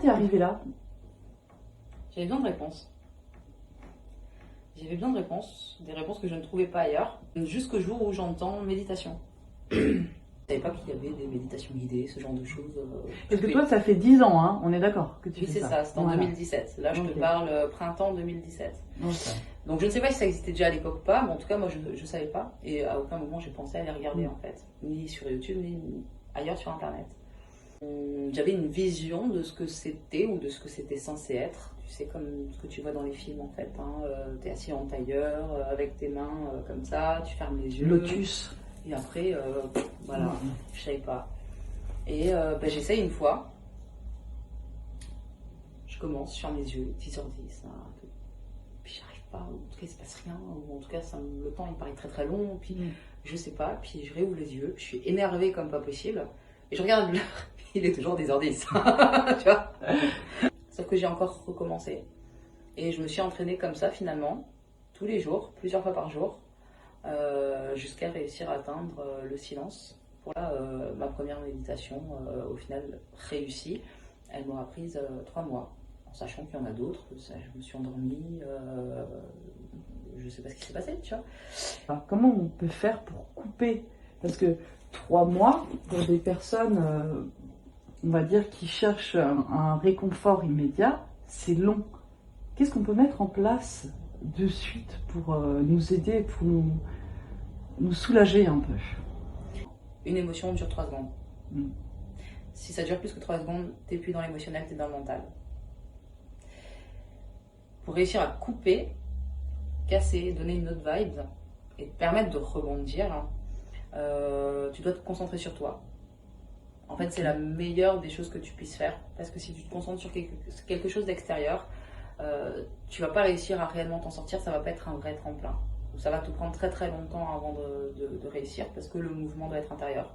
t'es arrivé là? J'avais besoin de réponses. J'avais besoin de réponses, des réponses que je ne trouvais pas ailleurs, jusqu'au jour où j'entends méditation. Je ne savais pas qu'il y avait des méditations guidées, ce genre de choses. Parce que toi, ça fait 10 ans, hein, on est d'accord que tu Oui, fais c'est ça, c'est en Voilà. 2017. Là, je te Ok. parle printemps 2017. Ok. Donc, je ne sais pas si ça existait déjà à l'époque ou pas, mais en tout cas, moi, je ne savais pas. Et à aucun moment, j'ai pensé à les regarder, en fait. Ni sur YouTube, ni ailleurs sur Internet. J'avais une vision de ce que c'était ou de ce que c'était censé être. Tu sais, comme ce que tu vois dans les films, en fait. Hein. Tu es assis en tailleur, avec tes mains comme ça, tu fermes les yeux. Lotus. Et après, voilà, je savais pas. Et j'essaye une fois. Je commence, je ferme les yeux, 10h10, hein, puis j'arrive pas, ou en tout cas il se passe rien, ou en tout cas le temps il paraît très très long, puis je sais pas, puis je réouvre les yeux, puis je suis énervée comme pas possible, et je regarde l'heure, il est toujours 10h10, tu vois. Sauf que j'ai encore recommencé, et je me suis entraînée comme ça finalement, tous les jours, plusieurs fois par jour, jusqu'à réussir à atteindre le silence. Pour là, ma première méditation, au final, réussie, elle m'aura prise 3 mois. En sachant qu'il y en a d'autres, je me suis endormie, je sais pas ce qui s'est passé, tu vois. Alors, comment on peut faire pour couper? Parce que 3 mois, pour des personnes, on va dire, qui cherchent un réconfort immédiat, c'est long. Qu'est-ce qu'on peut mettre en place de suite pour nous aider, pour nous soulager un peu? Une émotion dure 3 secondes. Mm. Si ça dure plus que 3 secondes, t'es plus dans l'émotionnel, t'es dans le mental. Pour réussir à couper, casser, donner une autre vibe et te permettre de rebondir, tu dois te concentrer sur toi. En fait, c'est la meilleure des choses que tu puisses faire. Parce que si tu te concentres sur quelque chose d'extérieur, tu vas pas réussir à réellement t'en sortir, ça va pas être un vrai tremplin. Ça va te prendre très très longtemps avant de réussir parce que le mouvement doit être intérieur.